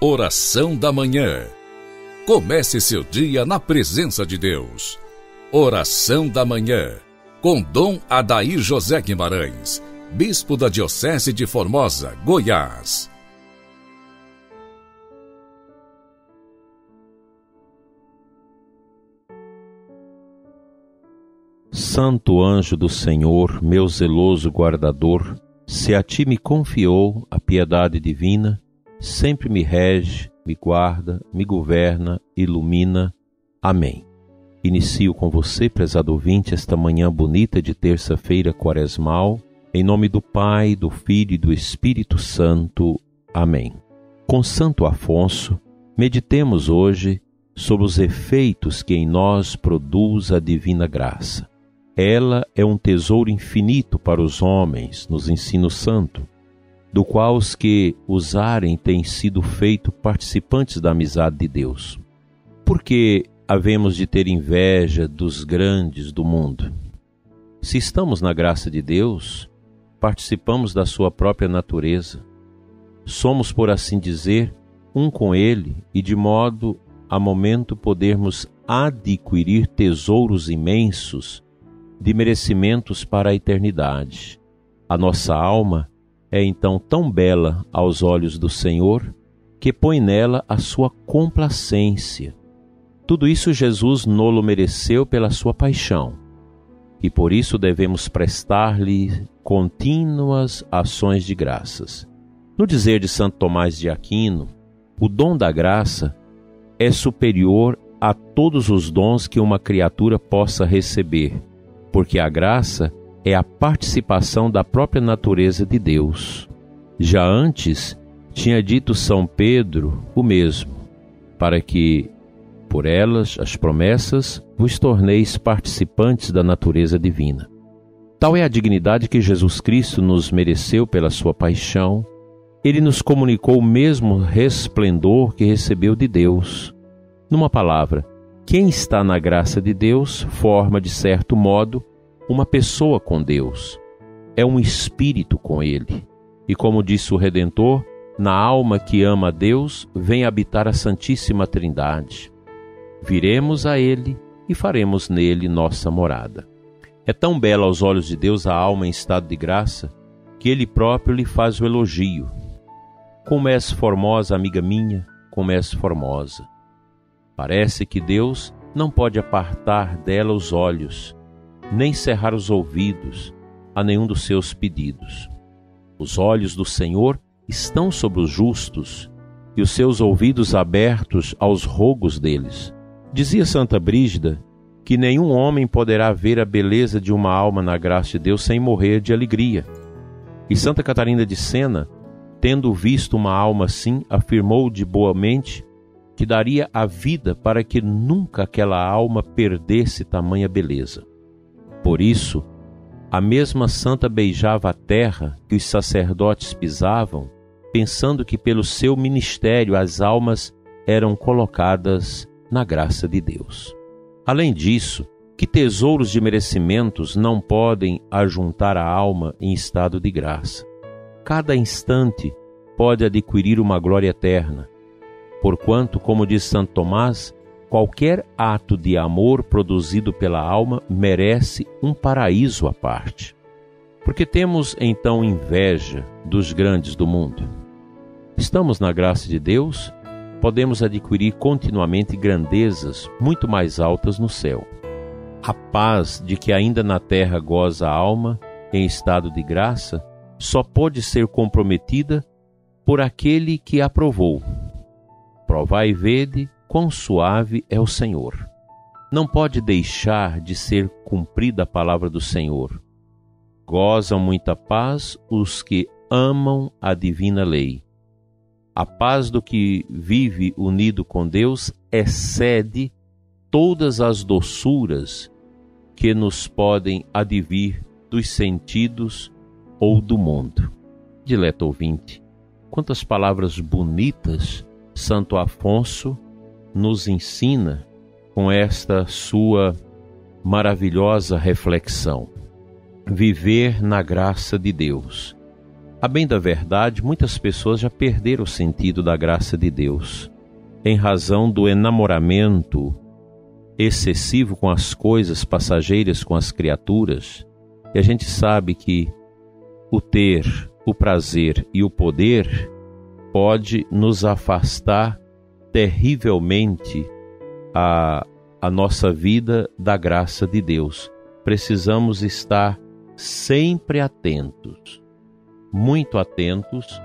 Oração da manhã. Comece seu dia na presença de Deus. Oração da manhã, com Dom Adair José Guimarães, Bispo da Diocese de Formosa, Goiás. Santo anjo do Senhor, meu zeloso guardador, se a ti me confiou a piedade divina, sempre me rege, me guarda, me governa, ilumina. Amém. Inicio com você, prezado ouvinte, esta manhã bonita de terça-feira quaresmal, em nome do Pai, do Filho e do Espírito Santo. Amém. Com Santo Afonso, meditemos hoje sobre os efeitos que em nós produz a divina graça. Ela é um tesouro infinito para os homens, nos ensina o santo, do qual os que usarem têm sido feitos participantes da amizade de Deus. Por que havemos de ter inveja dos grandes do mundo? Se estamos na graça de Deus, participamos da sua própria natureza. Somos, por assim dizer, um com Ele e de modo a momento podermos adquirir tesouros imensos de merecimentos para a eternidade. A nossa alma é então tão bela aos olhos do Senhor que põe nela a sua complacência. Tudo isso Jesus nolo mereceu pela sua paixão, e por isso devemos prestar-lhe contínuas ações de graças. No dizer de Santo Tomás de Aquino, o dom da graça é superior a todos os dons que uma criatura possa receber, porque a graça é a participação da própria natureza de Deus. Já antes, tinha dito São Pedro o mesmo, para que, por elas, as promessas, vos torneis participantes da natureza divina. Tal é a dignidade que Jesus Cristo nos mereceu pela sua paixão. Ele nos comunicou o mesmo resplendor que recebeu de Deus. Numa palavra, quem está na graça de Deus forma, de certo modo, uma pessoa com Deus. É um espírito com Ele. E como disse o Redentor, na alma que ama a Deus, vem habitar a Santíssima Trindade. Viremos a Ele e faremos nele nossa morada. É tão bela aos olhos de Deus a alma em estado de graça, que Ele próprio lhe faz o elogio. Como és formosa, amiga minha, como és formosa. Parece que Deus não pode apartar dela os olhos, nem cerrar os ouvidos a nenhum dos seus pedidos. Os olhos do Senhor estão sobre os justos e os seus ouvidos abertos aos rogos deles. Dizia Santa Brígida que nenhum homem poderá ver a beleza de uma alma na graça de Deus sem morrer de alegria. E Santa Catarina de Sena, tendo visto uma alma assim, afirmou de boa mente que daria a vida para que nunca aquela alma perdesse tamanha beleza. Por isso, a mesma santa beijava a terra que os sacerdotes pisavam, pensando que pelo seu ministério as almas eram colocadas na graça de Deus. Além disso, que tesouros de merecimentos não podem ajuntar a alma em estado de graça? Cada instante pode adquirir uma glória eterna, porquanto, como diz Santo Tomás, qualquer ato de amor produzido pela alma merece um paraíso à parte. Porque temos então inveja dos grandes do mundo? Estamos na graça de Deus, podemos adquirir continuamente grandezas muito mais altas no céu. A paz de que ainda na terra goza a alma em estado de graça só pode ser comprometida por aquele que a provou. Provai e vede quão suave é o Senhor. Não pode deixar de ser cumprida a palavra do Senhor. Gozam muita paz os que amam a divina lei. A paz do que vive unido com Deus excede todas as doçuras que nos podem advir dos sentidos ou do mundo. Dileto ouvinte, quantas palavras bonitas Santo Afonso nos ensina com esta sua maravilhosa reflexão. Viver na graça de Deus. A bem da verdade, muitas pessoas já perderam o sentido da graça de Deus, em razão do enamoramento excessivo com as coisas passageiras, com as criaturas. E a gente sabe que o ter, o prazer e o poder pode nos afastar terrivelmente a nossa vida da graça de Deus. Precisamos estar sempre atentos, muito atentos,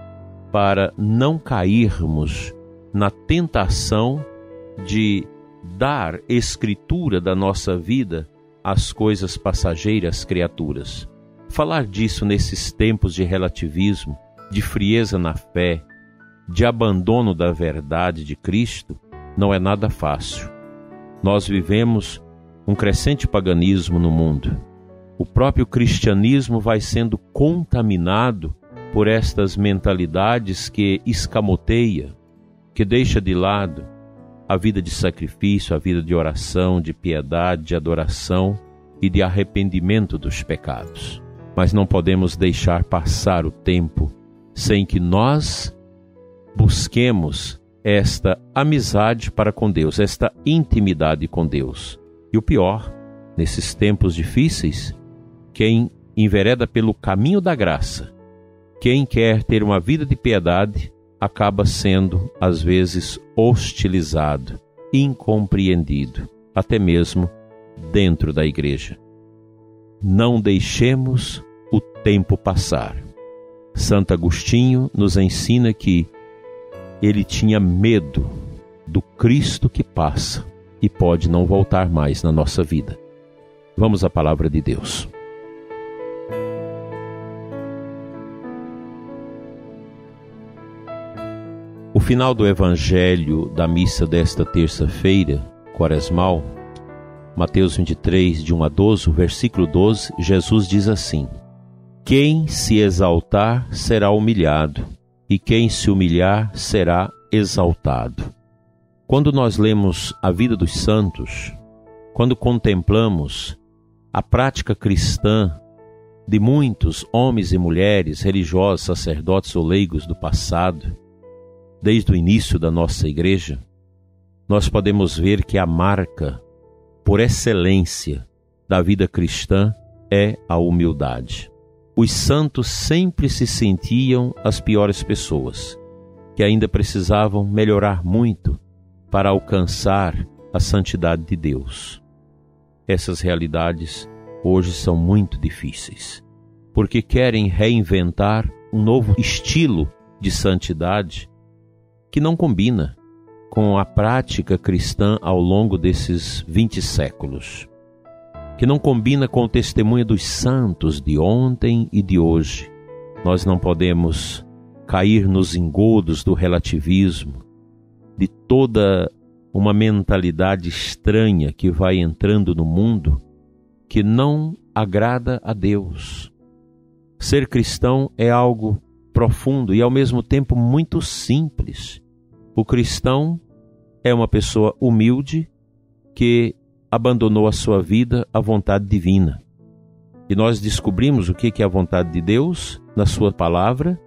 para não cairmos na tentação de dar escritura da nossa vida às coisas passageiras, criaturas. Falar disso nesses tempos de relativismo, de frieza na fé, de abandono da verdade de Cristo, não é nada fácil. Nós vivemos um crescente paganismo no mundo. O próprio cristianismo vai sendo contaminado por estas mentalidades que escamoteia, que deixa de lado a vida de sacrifício, a vida de oração, de piedade, de adoração e de arrependimento dos pecados. Mas não podemos deixar passar o tempo sem que nós busquemos esta amizade para com Deus, esta intimidade com Deus. E o pior, nesses tempos difíceis, quem envereda pelo caminho da graça, quem quer ter uma vida de piedade, acaba sendo, às vezes, hostilizado, incompreendido, até mesmo dentro da igreja. Não deixemos o tempo passar. Santo Agostinho nos ensina que ele tinha medo do Cristo que passa e pode não voltar mais na nossa vida. Vamos à palavra de Deus. O final do Evangelho da missa desta terça-feira, quaresmal, Mateus 23, de 1 a 12, versículo 12, Jesus diz assim: quem se exaltar será humilhado, e quem se humilhar será exaltado. Quando nós lemos a vida dos santos, quando contemplamos a prática cristã de muitos homens e mulheres, religiosos, sacerdotes ou leigos do passado, desde o início da nossa igreja, nós podemos ver que a marca por excelência da vida cristã é a humildade. Os santos sempre se sentiam as piores pessoas, que ainda precisavam melhorar muito para alcançar a santidade de Deus. Essas realidades hoje são muito difíceis, porque querem reinventar um novo estilo de santidade que não combina com a prática cristã ao longo desses 20 séculos, que não combina com o testemunho dos santos de ontem e de hoje. Nós não podemos cair nos engodos do relativismo, de toda uma mentalidade estranha que vai entrando no mundo, que não agrada a Deus. Ser cristão é algo profundo e ao mesmo tempo muito simples. O cristão é uma pessoa humilde que abandonou a sua vida à vontade divina. E nós descobrimos o que é a vontade de Deus na sua palavra,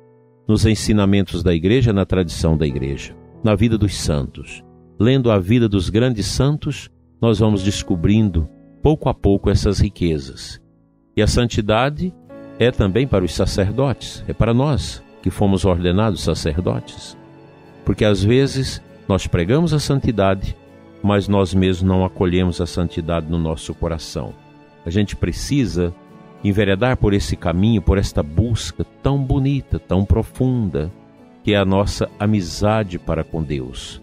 nos ensinamentos da igreja, na tradição da igreja, na vida dos santos. Lendo a vida dos grandes santos, nós vamos descobrindo pouco a pouco essas riquezas. E a santidade é também para os sacerdotes, é para nós que fomos ordenados sacerdotes. Porque às vezes nós pregamos a santidade, mas nós mesmos não acolhemos a santidade no nosso coração. A gente precisa enveredar por esse caminho, por esta busca tão bonita, tão profunda, que é a nossa amizade para com Deus.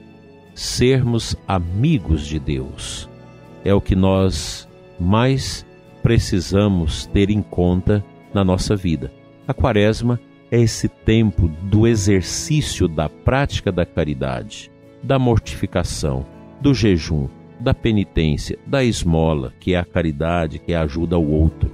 Sermos amigos de Deus é o que nós mais precisamos ter em conta na nossa vida. A Quaresma é esse tempo do exercício da prática da caridade, da mortificação, do jejum, da penitência, da esmola, que é a caridade, que é a ajuda ao outro.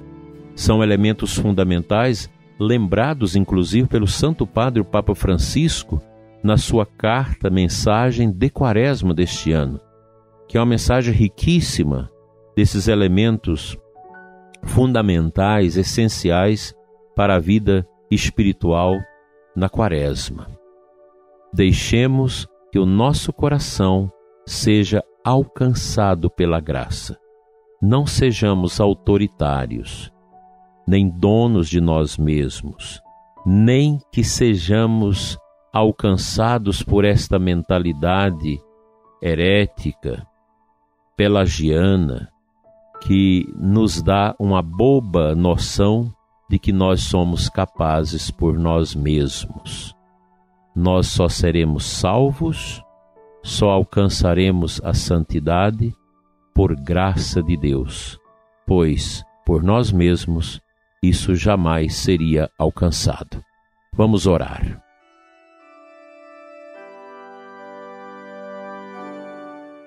São elementos fundamentais, lembrados inclusive pelo Santo Padre, o Papa Francisco, na sua carta, mensagem de Quaresma deste ano, que é uma mensagem riquíssima desses elementos fundamentais, essenciais para a vida espiritual na Quaresma. Deixemos que o nosso coração seja alcançado pela graça. Não sejamos autoritários, nem donos de nós mesmos, nem que sejamos alcançados por esta mentalidade herética, pelagiana, que nos dá uma boba noção de que nós somos capazes por nós mesmos. Nós só seremos salvos, só alcançaremos a santidade por graça de Deus, pois por nós mesmos isso jamais seria alcançado. Vamos orar.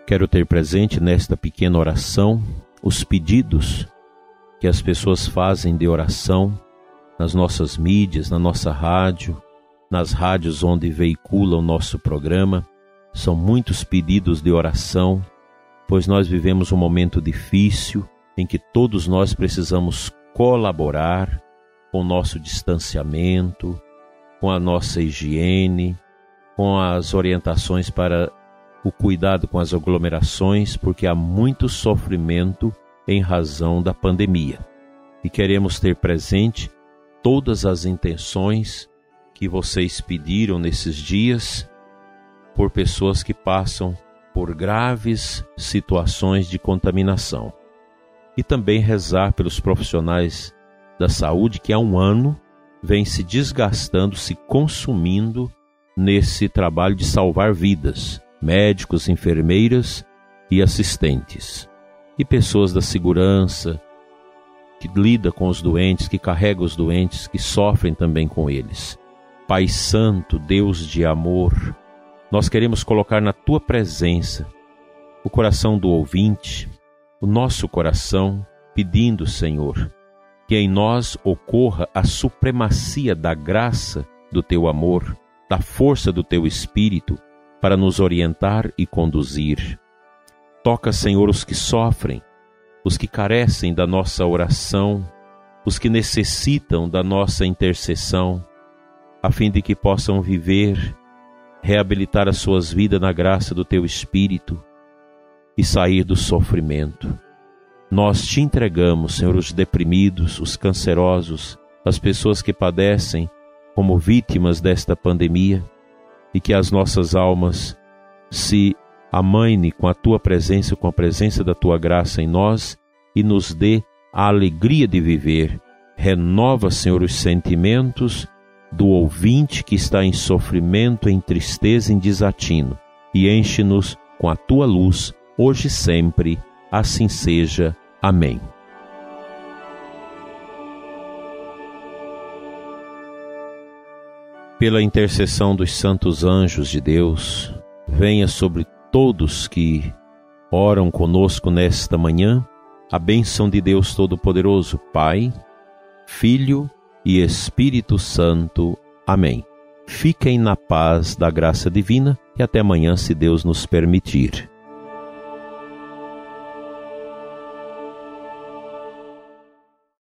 Quero ter presente nesta pequena oração os pedidos que as pessoas fazem de oração nas nossas mídias, na nossa rádio, nas rádios onde veicula o nosso programa. São muitos pedidos de oração, pois nós vivemos um momento difícil em que todos nós precisamos colaborar com o nosso distanciamento, com a nossa higiene, com as orientações para o cuidado com as aglomerações, porque há muito sofrimento em razão da pandemia. E queremos ter presente todas as intenções que vocês pediram nesses dias por pessoas que passam por graves situações de contaminação. E também rezar pelos profissionais da saúde que há um ano vêm se desgastando, se consumindo nesse trabalho de salvar vidas, médicos, enfermeiras e assistentes. E pessoas da segurança, que lida com os doentes, que carrega os doentes, que sofrem também com eles. Pai Santo, Deus de amor, nós queremos colocar na Tua presença o coração do ouvinte, o nosso coração, pedindo, Senhor, que em nós ocorra a supremacia da graça do Teu amor, da força do Teu Espírito, para nos orientar e conduzir. Toca, Senhor, os que sofrem, os que carecem da nossa oração, os que necessitam da nossa intercessão, a fim de que possam viver, reabilitar as suas vidas na graça do Teu Espírito e sair do sofrimento. Nós Te entregamos, Senhor, os deprimidos, os cancerosos, as pessoas que padecem como vítimas desta pandemia, e que as nossas almas se amainem com a Tua presença, com a presença da Tua graça em nós e nos dê a alegria de viver. Renova, Senhor, os sentimentos do ouvinte que está em sofrimento, em tristeza, em desatino, e enche-nos com a Tua luz, hoje e sempre. Assim seja. Amém. Pela intercessão dos santos anjos de Deus, venha sobre todos que oram conosco nesta manhã a bênção de Deus Todo-Poderoso, Pai, Filho e Espírito Santo. Amém. Fiquem na paz da graça divina e até amanhã, se Deus nos permitir.